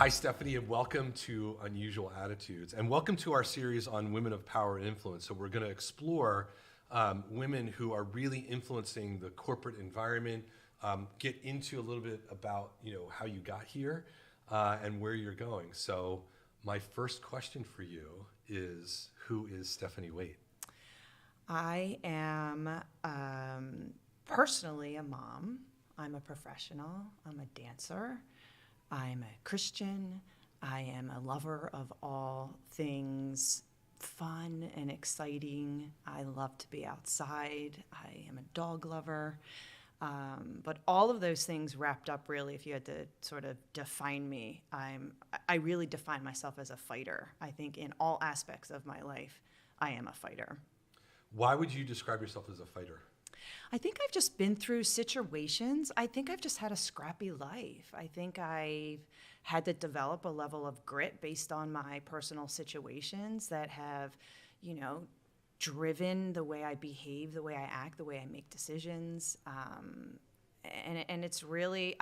Hi, Stephanie, and welcome to Unusual Attitudes, and welcome to our series on women of power and influence. So we're going to explore women who are really influencing the corporate environment, get into a little bit about how you got here and where you're going. So my first question for you is, who is Stephanie Waite? I am personally a mom. I'm a professional. I'm a dancer. I'm a Christian. I am a lover of all things fun and exciting. I love to be outside. I am a dog lover. But all of those things wrapped up, really, if you had to sort of define me, I really define myself as a fighter. I think in all aspects of my life, I am a fighter. Why would you describe yourself as a fighter? I think I've just been through situations. I think I've just had a scrappy life. I think I've had to develop a level of grit based on my personal situations that have, driven the way I behave, the way I act, the way I make decisions. And it's really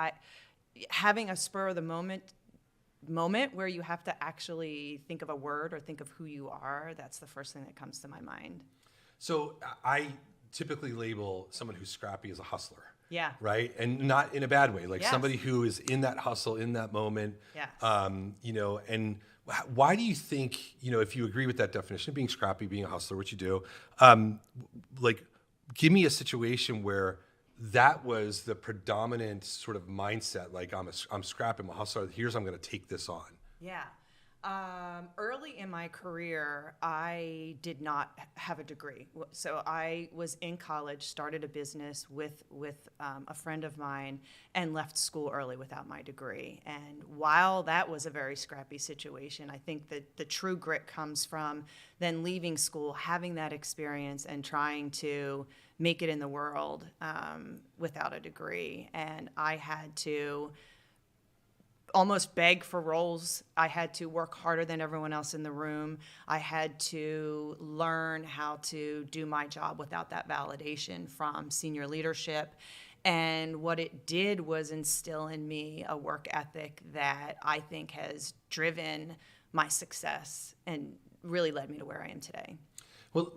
having a spur of the moment where you have to actually think of a word or think of who you are. That's the first thing that comes to my mind. So I typically label someone who's scrappy as a hustler. Yeah. Right? And not in a bad way, like Yes. somebody who is in that hustle, in that moment. Yes. And why do you think, if you agree with that definition of being scrappy, being a hustler, what you do, give me a situation where that was the predominant sort of mindset, like I'm scrappy, I'm a hustler, here's I'm going to take this on. Yeah. Early in my career, I did not have a degree. So I was in college, started a business with a friend of mine, and left school early without my degree. And while that was a very scrappy situation, I think that the true grit comes from then leaving school, having that experience, and trying to make it in the world without a degree. And I had to almost beg for roles. I had to work harder than everyone else in the room. I had to learn how to do my job without that validation from senior leadership. And what it did was instill in me a work ethic that I think has driven my success and really led me to where I am today. Well,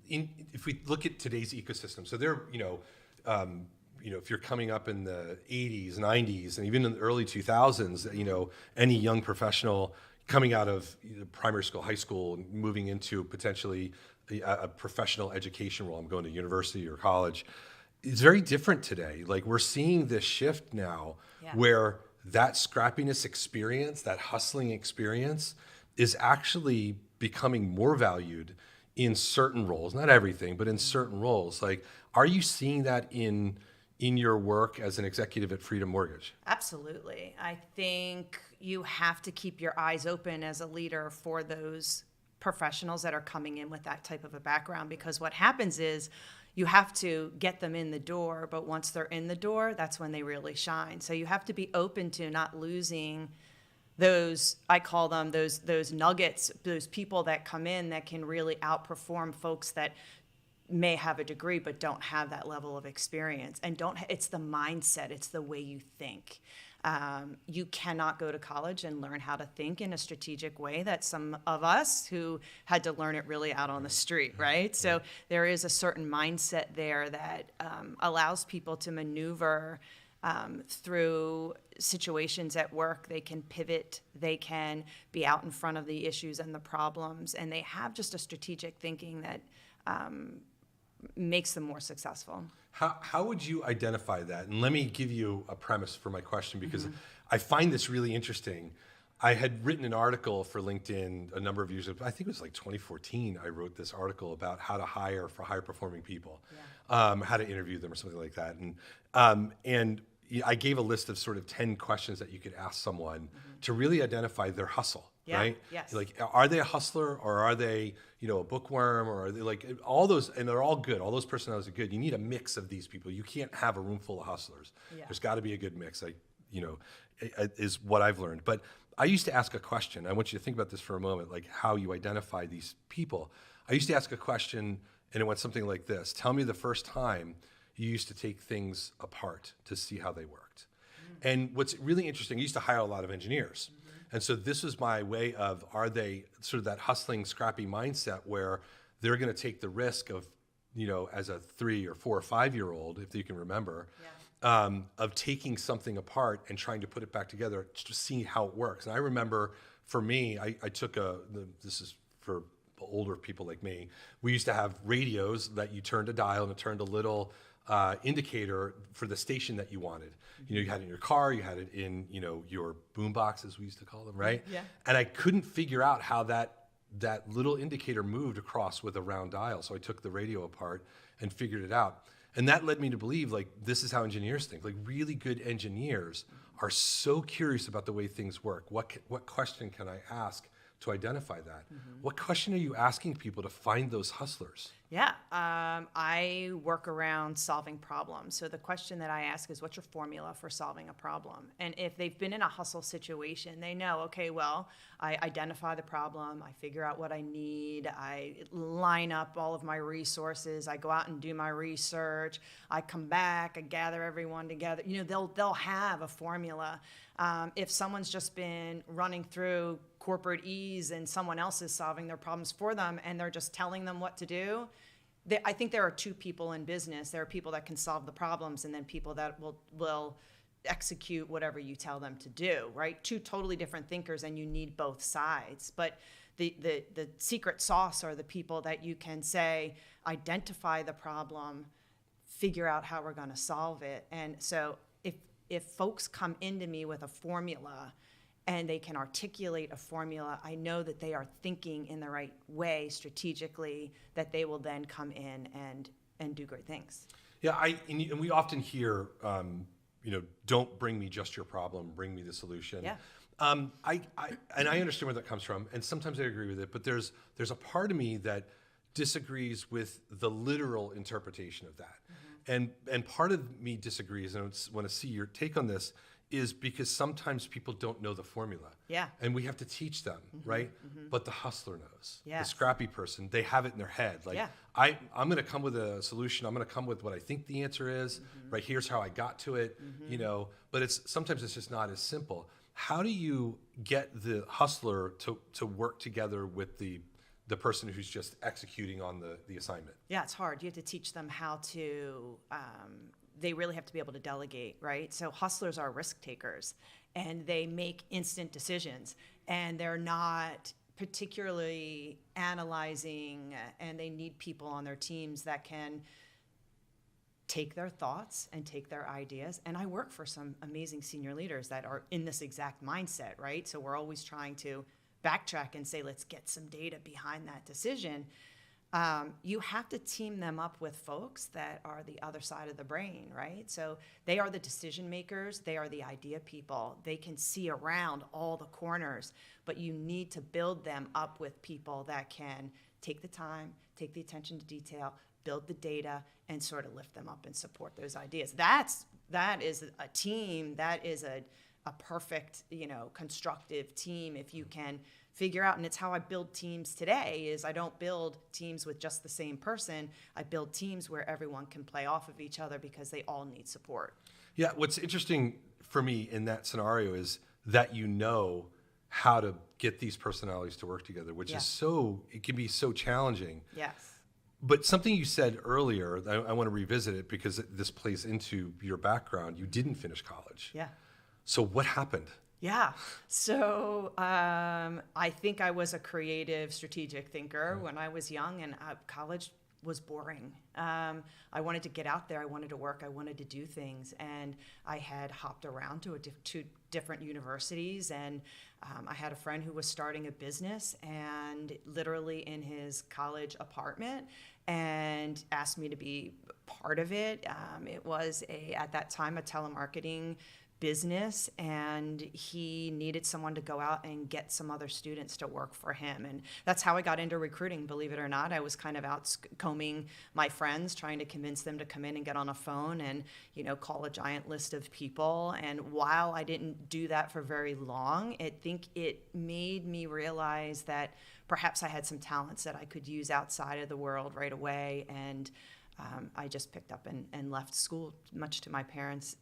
if we look at today's ecosystem, so there, if you're coming up in the 80s, 90s, and even in the early 2000s, any young professional coming out of primary school, high school, moving into potentially a professional education role, I'm going to university or college, it's very different today. Like, we're seeing this shift now where that scrappiness experience, that hustling experience, is actually becoming more valued in certain roles, not everything, but in certain roles. Like, are you seeing that in your work as an executive at Freedom Mortgage? Absolutely. I think you have to keep your eyes open as a leader for those professionals that are coming in with that type of a background, because what happens is you have to get them in the door, but once they're in the door, that's when they really shine. So you have to be open to not losing those, I call them those nuggets, those people that come in that can really outperform folks that may have a degree but don't have that level of experience, and it's the mindset, it's the way you think. You cannot go to college and learn how to think in a strategic way that some of us who had to learn it really out on the street, right? So there is a certain mindset there that allows people to maneuver through situations at work. They can pivot, they can be out in front of the issues and the problems, and they have just a strategic thinking that makes them more successful. How would you identify that? And let me give you a premise for my question, because I find this really interesting. I had written an article for LinkedIn a number of years ago. I think it was like 2014. I wrote this article about how to hire for higher performing people, how to interview them or something like that. And I gave a list of sort of 10 questions that you could ask someone to really identify their hustle. Yeah, right? yes. Like, are they a hustler, or are they, a bookworm, or are they like all those? And they're all good. All those personalities are good. You need a mix of these people. You can't have a room full of hustlers. Yeah. There's got to be a good mix. Is what I've learned. But I used to ask a question. I want you to think about this for a moment, like how you identify these people. I used to ask a question, and it went something like this: tell me the first time you used to take things apart to see how they worked. And what's really interesting, I used to hire a lot of engineers. And so this was my way of, are they sort of that hustling, scrappy mindset where they're going to take the risk of, as a 3 or 4 or 5-year-old, if you can remember, of taking something apart and trying to put it back together to see how it works. And I remember for me, I took this is for older people like me, we used to have radios that you turned a dial and it turned a little indicator for the station that you wanted. You had it in your car, you had it in, your boom boxes, we used to call them, right? Yeah. And I couldn't figure out how that little indicator moved across with a round dial. So I took the radio apart and figured it out. And that led me to believe, like, this is how engineers think. Like, really good engineers are so curious about the way things work. What question can I ask to identify that? What question are you asking people to find those hustlers? Yeah, I work around solving problems. So the question that I ask is, what's your formula for solving a problem? And if they've been in a hustle situation, they know, okay, well, I identify the problem, I figure out what I need, I line up all of my resources, I go out and do my research, I come back, I gather everyone together. They'll have a formula. If someone's just been running through corporate ease and someone else is solving their problems for them and they're just telling them what to do, I think there are two people in business. There are people that can solve the problems and then people that will execute whatever you tell them to do, right? Two totally different thinkers, and you need both sides. But the secret sauce are the people that you can say, identify the problem, figure out how we're going to solve it. And so if folks come into me with a formula and they can articulate a formula, I know that they are thinking in the right way strategically, that they will then come in and do great things. Yeah, and we often hear, don't bring me just your problem, bring me the solution. Yeah. I understand where that comes from, and sometimes I agree with it, but there's a part of me that disagrees with the literal interpretation of that. And part of me disagrees, and I want to see your take on this, is because sometimes people don't know the formula. Yeah. And we have to teach them, right? But the hustler knows. Yes. The scrappy person, they have it in their head. Like, Yeah. I'm going to come with a solution. I'm going to come with what I think the answer is, right? Here's how I got to it, but sometimes it's just not as simple. How do you get the hustler to work together with the person who's just executing on the assignment? Yeah, it's hard. You have to teach them how to, they really have to be able to delegate, right? So hustlers are risk takers, and they make instant decisions, and they're not particularly analyzing, and they need people on their teams that can take their thoughts and take their ideas. And I work for some amazing senior leaders that are in this exact mindset, right? So we're always trying to backtrack and say, let's get some data behind that decision. You have to team them up with folks that are the other side of the brain, right? So they are the decision makers, they are the idea people. They can see around all the corners, but you need to build them up with people that can take the time, take the attention to detail, build the data, and sort of lift them up and support those ideas. That is a team, that is a perfect, constructive team if you can figure out, and it's how I build teams today, is I don't build teams with just the same person. I build teams where everyone can play off of each other because they all need support. Yeah, what's interesting for me in that scenario is that how to get these personalities to work together, which is it can be so challenging. Yes. But something you said earlier, I want to revisit it because this plays into your background. You didn't finish college. Yeah. So what happened? Yeah. So I think I was a creative, strategic thinker when I was young, and college was boring. I wanted to get out there. I wanted to work. I wanted to do things. And I had hopped around to two different universities, and I had a friend who was starting a business, and literally in his college apartment, and asked me to be part of it. It was at that time, a telemarketing business, and he needed someone to go out and get some other students to work for him. And that's how I got into recruiting, believe it or not. I was kind of out combing my friends, trying to convince them to come in and get on a phone and, call a giant list of people. And while I didn't do that for very long, I think it made me realize that perhaps I had some talents that I could use outside of the world right away. And I just picked up and left school, much to my parents'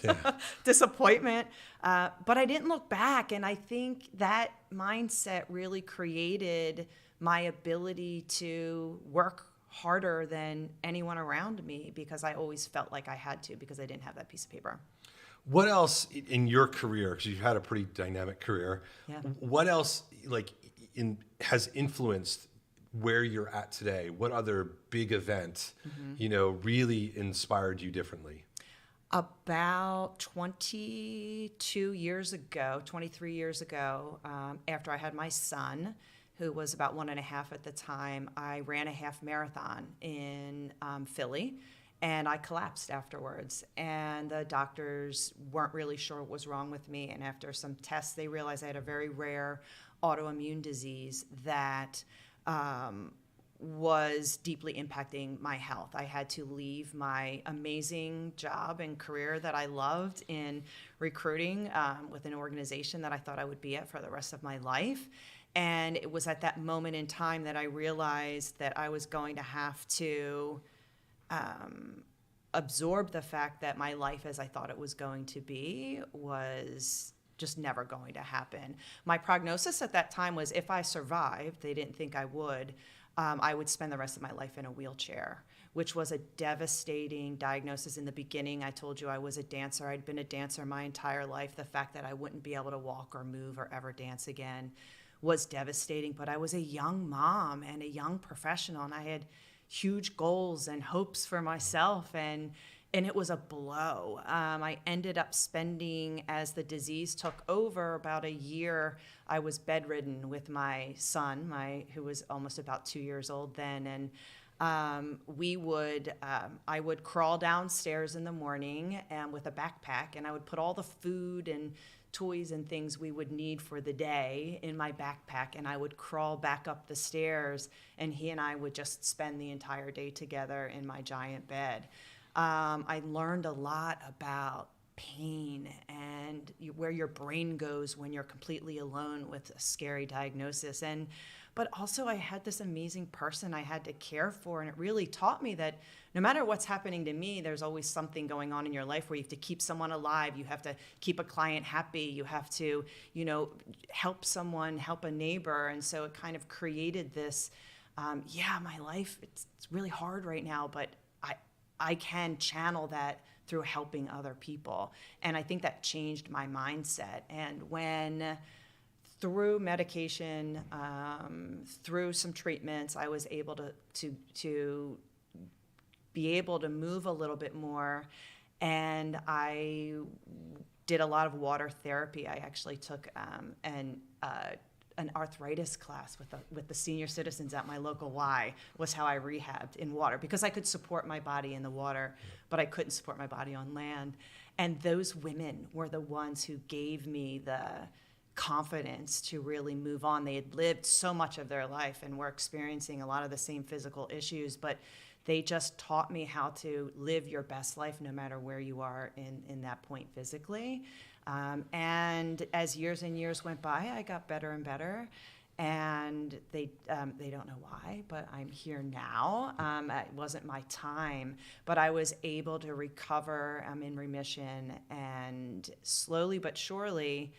Yeah. disappointment. But I didn't look back. And I think that mindset really created my ability to work harder than anyone around me, because I always felt like I had to, because I didn't have that piece of paper. What else in your career, because you've had a pretty dynamic career, Yeah. what else has influenced where you're at today? What other big event, really inspired you differently? About 22 years ago, 23 years ago, after I had my son, who was about 1.5 at the time, I ran a half marathon in Philly, and I collapsed afterwards. And the doctors weren't really sure what was wrong with me. And after some tests, they realized I had a very rare autoimmune disease that was deeply impacting my health. I had to leave my amazing job and career that I loved in recruiting with an organization that I thought I would be at for the rest of my life. And it was at that moment in time that I realized that I was going to have to absorb the fact that my life as I thought it was going to be was just never going to happen. My prognosis at that time was, if I survived, they didn't think I would spend the rest of my life in a wheelchair, which was a devastating diagnosis. In the beginning, I told you I was a dancer. I'd been a dancer my entire life. The fact that I wouldn't be able to walk or move or ever dance again was devastating. But I was a young mom and a young professional, and I had huge goals and hopes for myself, and it was a blow. I ended up spending, as the disease took over, about a year. I was bedridden with my son, who was almost about 2 years old then, and I would crawl downstairs in the morning with a backpack, and I would put all the food and toys and things we would need for the day in my backpack, and I would crawl back up the stairs, and he and I would just spend the entire day together in my giant bed. I learned a lot about pain and where your brain goes when you're completely alone with a scary diagnosis. But also I had this amazing person I had to care for, and it really taught me that no matter what's happening to me, there's always something going on in your life where you have to keep someone alive, you have to keep a client happy, you have to, help someone, help a neighbor. And so it kind of created this, my life, it's really hard right now, but I can channel that through helping other people. And I think that changed my mindset. And when through medication, through some treatments, I was able to be able to move a little bit more. And I did a lot of water therapy. I actually took an arthritis class with the senior citizens at my local Y, was how I rehabbed in water, because I could support my body in the water, but I couldn't support my body on land. And those women were the ones who gave me the confidence to really move on. They had lived so much of their life and were experiencing a lot of the same physical issues, but they just taught me how to live your best life no matter where you are in that point physically. And as years and years went by, I got better and better. And they don't know why, but I'm here now. It wasn't my time, but I was able to recover. I'm in remission, and slowly but surely,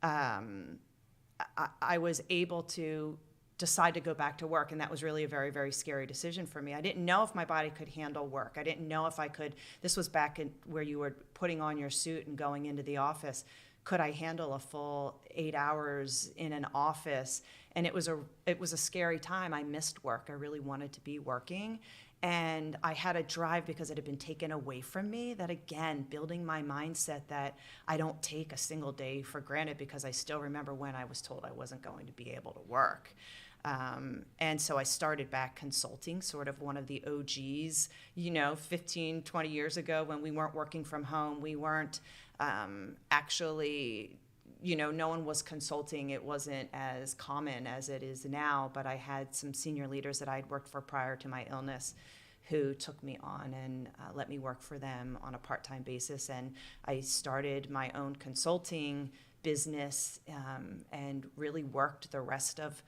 I was able to decide to go back to work, and that was really a very, very scary decision for me. I didn't know if my body could handle work. I didn't know if I could. This was back in where you were putting on your suit and going into the office. Could I handle a full 8 hours in an office? And it was a scary time. I missed work. I really wanted to be working. And I had a drive because it had been taken away from me, that again, building my mindset that I don't take a single day for granted, because I still remember when I was told I wasn't going to be able to work. And so I started back consulting, sort of one of the OGs, 15, 20 years ago, when we weren't working from home. We weren't actually, no one was consulting. It wasn't as common as it is now, but I had some senior leaders that I had worked for prior to my illness who took me on and let me work for them on a part-time basis. And I started my own consulting business and really worked the rest of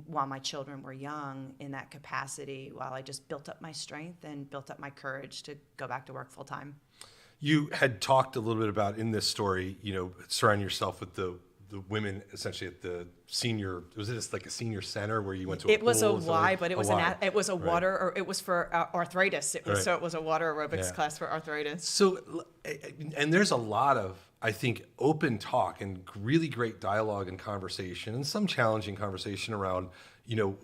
while my children were young in that capacity, while I just built up my strength and built up my courage to go back to work full time. You had talked a little bit about in this story, surrounding yourself with the women essentially at the senior, was it just like a senior center where you went to It was a pool? Y, but it was it was a Right. water, or it was for arthritis. It was, Right. so it was a water aerobics Yeah. class for arthritis. So, and there's a lot of, I think, open talk and really great dialogue and conversation, and some challenging conversation around,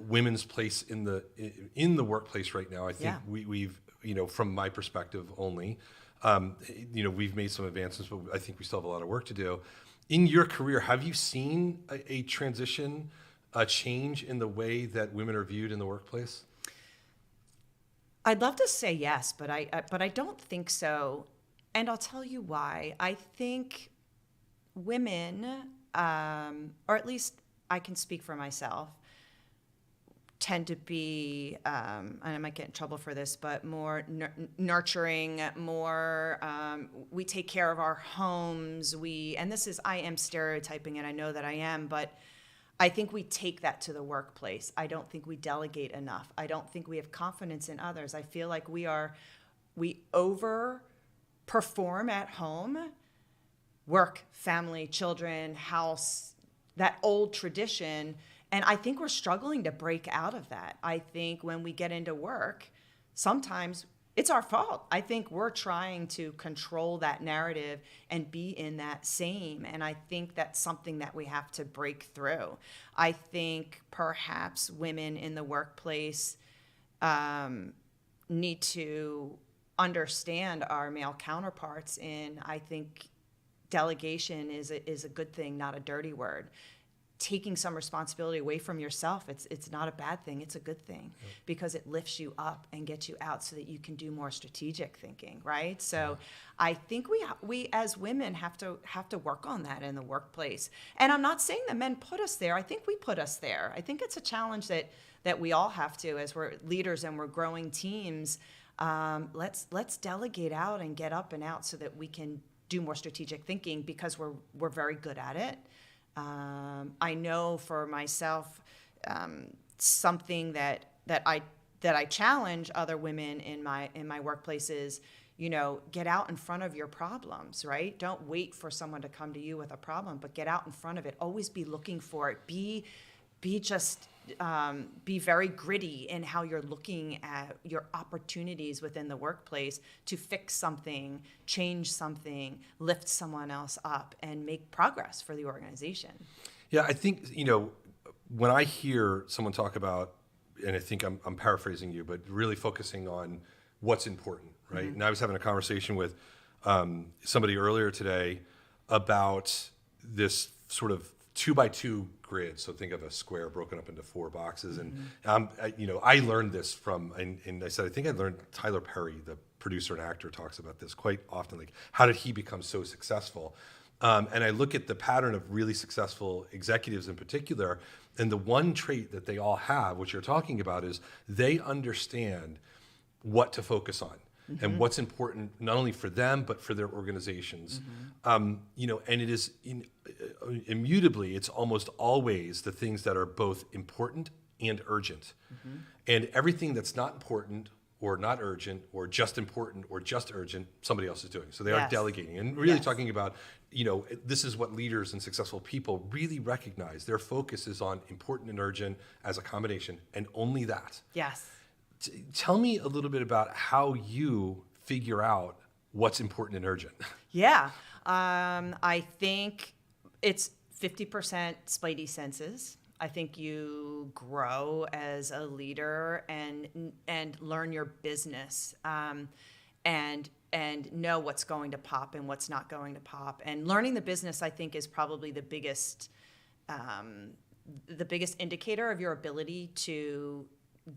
women's place in the workplace right now. I think Yeah. we've, from my perspective only, we've made some advances, but I think we still have a lot of work to do. In your career, have you seen a transition, a change in the way that women are viewed in the workplace? I'd love to say yes, but I don't think so, and I'll tell you why. I think women, or at least I can speak for myself, tend to be, and I might get in trouble for this, but more nurturing, more, we take care of our homes, and this is, I am stereotyping it, I know that I am, but I think we take that to the workplace. I don't think we delegate enough. I don't think we have confidence in others. I feel like we overperform at home, work, family, children, house, that old tradition. And I think we're struggling to break out of that. I think when we get into work, sometimes it's our fault. I think we're trying to control that narrative and be in that same. And I think that's something that we have to break through. I think perhaps women in the workplace need to understand our male counterparts in, I think delegation is a good thing, not a dirty word. Taking some responsibility away from yourself, it's not a bad thing, it's a good thing, because it lifts you up and gets you out so that you can do more strategic thinking, right? So I think we as women have to work on that in the workplace. And I'm not saying that men put us there. I think we put us there. I think it's a challenge that we all have to, as we're leaders and we're growing teams. Let's delegate out and get up and out so that we can do more strategic thinking, because we're very good at it. I know for myself, something that I challenge other women in my workplace is, get out in front of your problems, right? Don't wait for someone to come to you with a problem, but get out in front of it. Always be looking for it. Be very gritty in how you're looking at your opportunities within the workplace to fix something, change something, lift someone else up, and make progress for the organization. Yeah, I think, when I hear someone talk about, and I think I'm paraphrasing you, but really focusing on what's important, right? Mm-hmm. And I was having a conversation with somebody earlier today about this sort of 2x2 grid. So think of a square broken up into 4 boxes. And, I learned this from, and I said, I think I learned Tyler Perry, the producer and actor, talks about this quite often. Like, how did he become so successful? And I look at the pattern of really successful executives in particular, and the one trait that they all have, which you're talking about, is they understand what to focus on. Mm-hmm. And what's important not only for them but for their organizations. Mm-hmm. And it is immutably, it's almost always the things that are both important and urgent. Mm-hmm. And everything that's not important or not urgent or just important or just urgent, somebody else is doing. So they are delegating and really talking about, this is what leaders and successful people really recognize. Their focus is on important and urgent as a combination, and only that. Yes. Tell me a little bit about how you figure out what's important and urgent. Yeah. I think it's 50% spidey senses. I think you grow as a leader and learn your business, and know what's going to pop and what's not going to pop. And learning the business, I think, is probably the biggest indicator of your ability to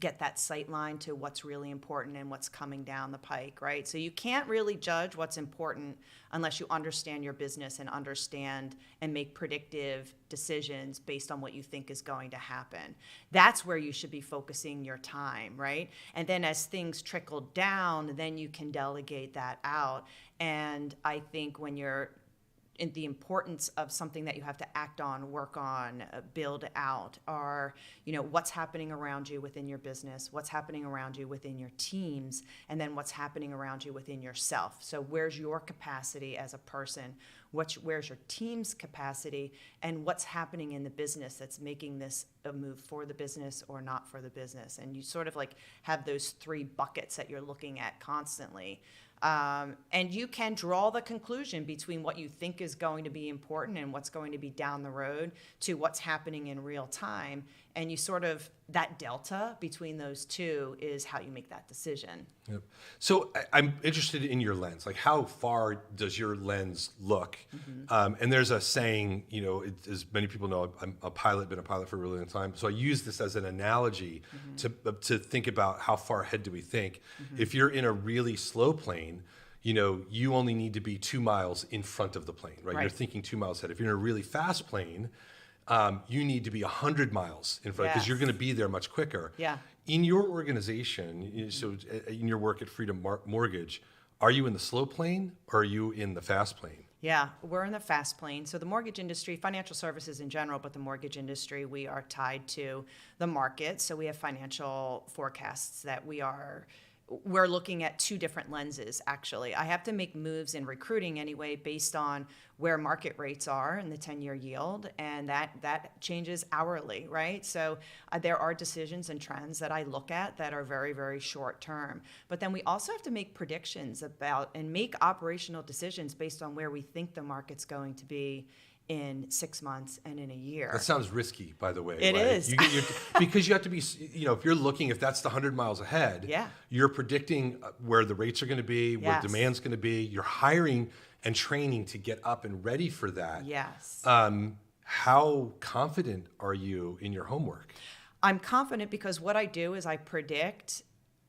get that sight line to what's really important and what's coming down the pike, right? So you can't really judge what's important unless you understand your business and understand and make predictive decisions based on what you think is going to happen. That's where you should be focusing your time, right? And then as things trickle down, then you can delegate that out. And I think when you're the importance of something that you have to act on, work on, build out are, what's happening around you within your business, what's happening around you within your teams, and then what's happening around you within yourself. So where's your capacity as a person? Where's your team's capacity? And what's happening in the business that's making this a move for the business or not for the business? And you sort of like have those three buckets that you're looking at constantly. And you can draw the conclusion between what you think is going to be important and what's going to be down the road to what's happening in real time. And you sort of, that delta between those two is how you make that decision. Yep. So I'm interested in your lens. Like, how far does your lens look? And there's a saying, as many people know, I'm a pilot, been a pilot for a really long time. So I use this as an analogy to think about how far ahead do we think. If you're in a really slow plane, you only need to be 2 miles in front of the plane, right? You're thinking 2 miles ahead. If you're in a really fast plane, you need to be 100 miles in front because you're going to be there much quicker. Yeah. In your organization, so in your work at Freedom Mortgage, are you in the slow plane or are you in the fast plane? Yeah, we're in the fast plane. So the mortgage industry, financial services in general, but the mortgage industry, we are tied to the market. So we have financial forecasts that we're looking at two different lenses, actually. I have to make moves in recruiting anyway based on where market rates are and the 10-year yield, and that changes hourly, right? So there are decisions and trends that I look at that are very, very short term. But then we also have to make predictions about and make operational decisions based on where we think the market's going to be in 6 months and in a year. That sounds risky, by the way. It is. Because you have to be, if you're looking, if that's the 100 miles ahead, you're predicting where the rates are going to be, where demand's going to be. You're hiring and training to get up and ready for that. Yes. How confident are you in your homework? I'm confident because what I do is I predict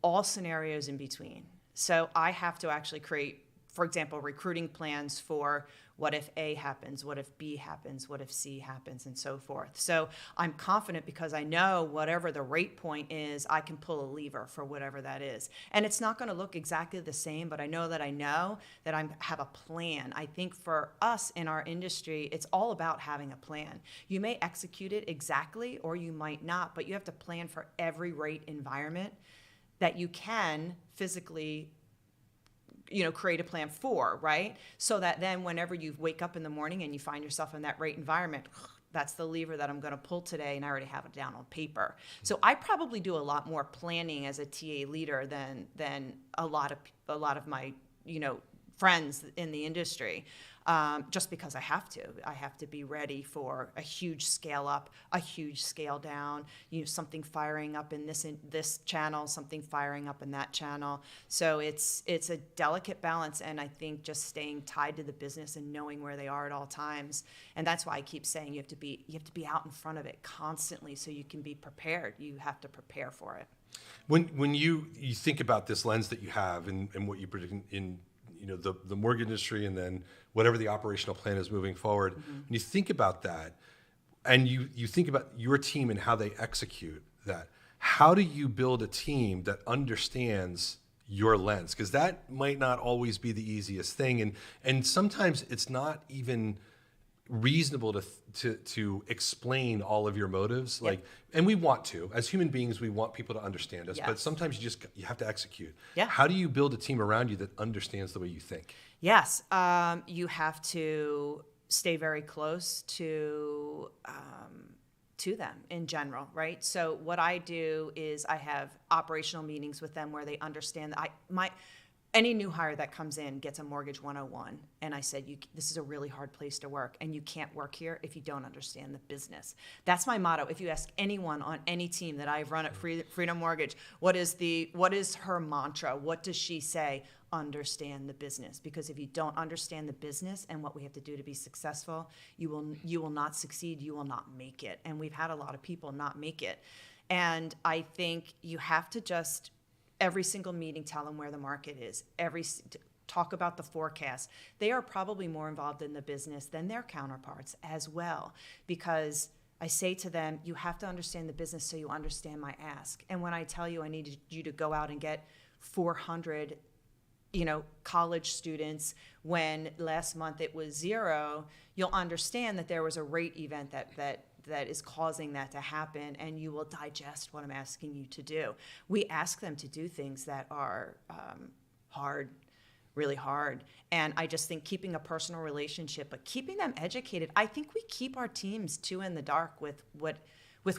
all scenarios in between. So I have to actually create, for example, recruiting plans for what if A happens, what if B happens, what if C happens, and so forth. So I'm confident because I know whatever the rate point is, I can pull a lever for whatever that is. And it's not going to look exactly the same, but I know that I have a plan. I think for us in our industry, it's all about having a plan. You may execute it exactly or you might not, but you have to plan for every rate environment that you can physically create a plan for, right? So that then whenever you wake up in the morning and you find yourself in that rate environment, that's the lever that I'm going to pull today, and I already have it down on paper. So I probably do a lot more planning as a TA leader than a lot of my friends in the industry, just because I have to. I have to be ready for a huge scale up, a huge scale down, something firing up in this channel, something firing up in that channel. So it's a delicate balance, and I think just staying tied to the business and knowing where they are at all times. And that's why I keep saying you have to be out in front of it constantly so you can be prepared. You have to prepare for it. When you think about this lens that you have and what you predict in the mortgage industry, and then whatever the operational plan is moving forward, when you think about that, and you think about your team and how they execute that, how do you build a team that understands your lens? Because that might not always be the easiest thing, and sometimes it's not even reasonable to explain all of your motives. And we want to, as human beings, we want people to understand us, but sometimes you have to execute. How do you build a team around you that understands the way you think? Yes, you have to stay very close to them in general, right? So what I do is I have operational meetings with them where they understand that any new hire that comes in gets a mortgage 101. And I said, this is a really hard place to work, and you can't work here if you don't understand the business. That's my motto. If you ask anyone on any team that I've run at Freedom Mortgage, what is her mantra? What does she say? Understand the business. Because if you don't understand the business and what we have to do to be successful, you will not succeed. You will not make it. And we've had a lot of people not make it. And I think you have to just every single meeting tell them where the market is. Talk about the forecast. They are probably more involved in the business than their counterparts as well, because I say to them, you have to understand the business so you understand my ask. And when I tell you I need you to go out and get 400 college students, when last month it was 0, you'll understand that there was a rate event that is causing that to happen, and you will digest what I'm asking you to do. We ask them to do things that are hard, really hard. And I just think keeping a personal relationship, but keeping them educated. I think we keep our teams too in the dark with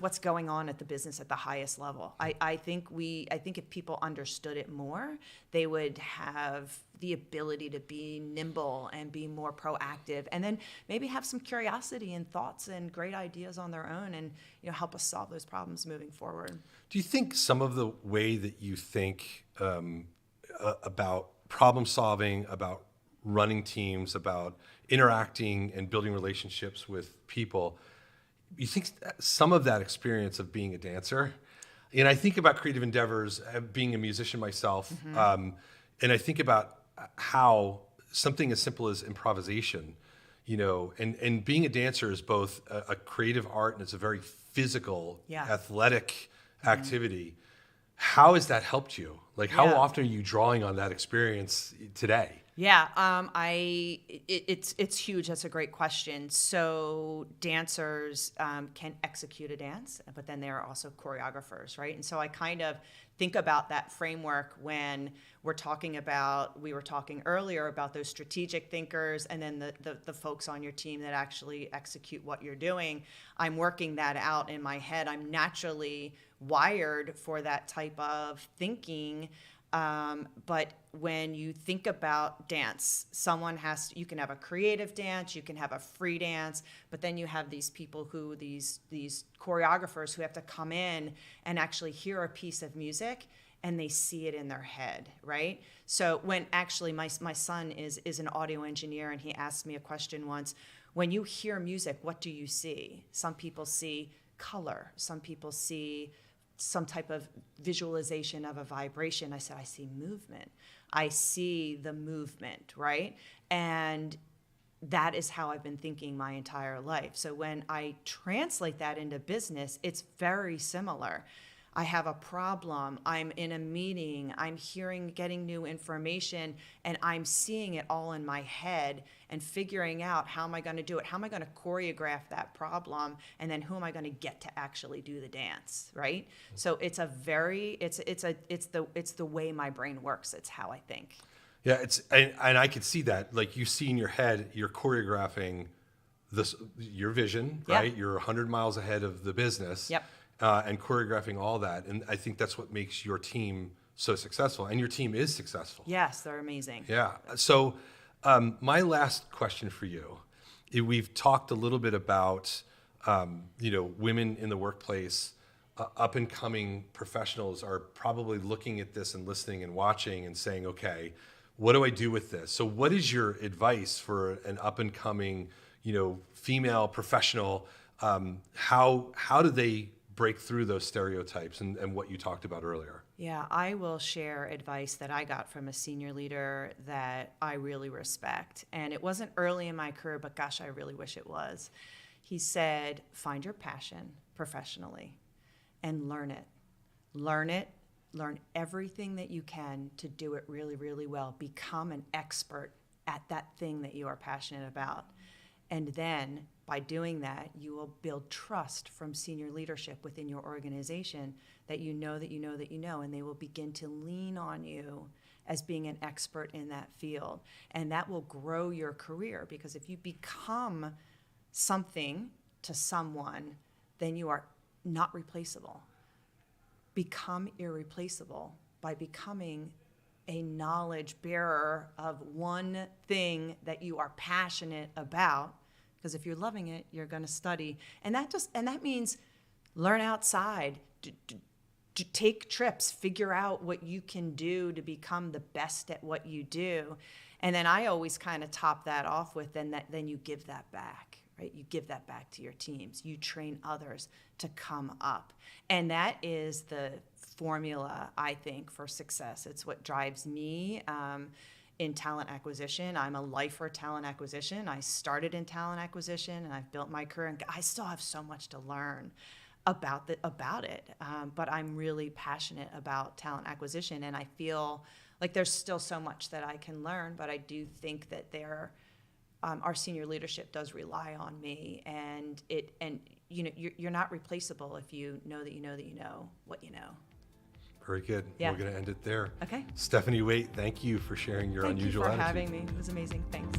what's going on at the business at the highest level. I think if people understood it more, they would have the ability to be nimble and be more proactive, and then maybe have some curiosity and thoughts and great ideas on their own, and help us solve those problems moving forward. Do you think some of the way that you think about problem solving, about running teams, about interacting and building relationships with people, you think some of that experience of being a dancer, and I think about creative endeavors, being a musician myself, and I think about how something as simple as improvisation, and being a dancer is both a creative art and it's a very physical, athletic activity. How has that helped you? Like, how often are you drawing on that experience today? Yeah, it's huge. That's a great question. So dancers can execute a dance, but then they are also choreographers, right? And so I kind of think about that framework when we were talking earlier about those strategic thinkers, and then the folks on your team that actually execute what you're doing. I'm working that out in my head. I'm naturally wired for that type of thinking. But when you think about dance, you can have a creative dance, you can have a free dance, but then you have these people these choreographers who have to come in and actually hear a piece of music and they see it in their head, right? So when actually my son is an audio engineer, and he asked me a question once: when you hear music, what do you see? Some people see color, some people see some type of visualization of a vibration. I said, I see movement. I see the movement, right? And that is how I've been thinking my entire life. So when I translate that into business, it's very similar. I have a problem, I'm in a meeting, I'm getting new information, and I'm seeing it all in my head and figuring out, how am I going to do it? How am I going to choreograph that problem? And then who am I going to get to actually do the dance, right? So it's the way my brain works. It's how I think. Yeah, and I could see that. Like, you see in your head, you're choreographing your vision, right? You're 100 miles ahead of the business. Yep. And choreographing all that. And I think that's what makes your team so successful. And your team is successful. Yes, they're amazing. Yeah. So my last question for you, we've talked a little bit about, women in the workplace. Up and coming professionals are probably looking at this and listening and watching and saying, okay, what do I do with this? So what is your advice for an up and coming, female professional? How do they break through those stereotypes and what you talked about earlier? Yeah, I will share advice that I got from a senior leader that I really respect. And it wasn't early in my career, but gosh, I really wish it was. He said, find your passion professionally and learn it. Learn it. Learn everything that you can to do it really, really well. Become an expert at that thing that you are passionate about. And then by doing that, you will build trust from senior leadership within your organization that you know, and they will begin to lean on you as being an expert in that field. And that will grow your career, because if you become something to someone, then you are not replaceable. Become irreplaceable by becoming a knowledge bearer of one thing that you are passionate about. Because if you're loving it, you're going to study. And that means learn outside, take trips, figure out what you can do to become the best at what you do. And then I always kind of top that off with, then you give that back, right? You give that back to your teams. You train others to come up. And that is the formula, I think, for success. It's what drives me in talent acquisition. I'm a lifer talent acquisition. I started in talent acquisition, and I've built my career, and I still have so much to learn about it. But I'm really passionate about talent acquisition, and I feel like there's still so much that I can learn, but I do think that our senior leadership does rely on me, and you're not replaceable if you know that you know that you know what you know. Very good. Yeah. We're going to end it there. Okay. Stephanie Waite, thank you for sharing your unusual Thank you for attitude. having me. It was amazing. Thanks.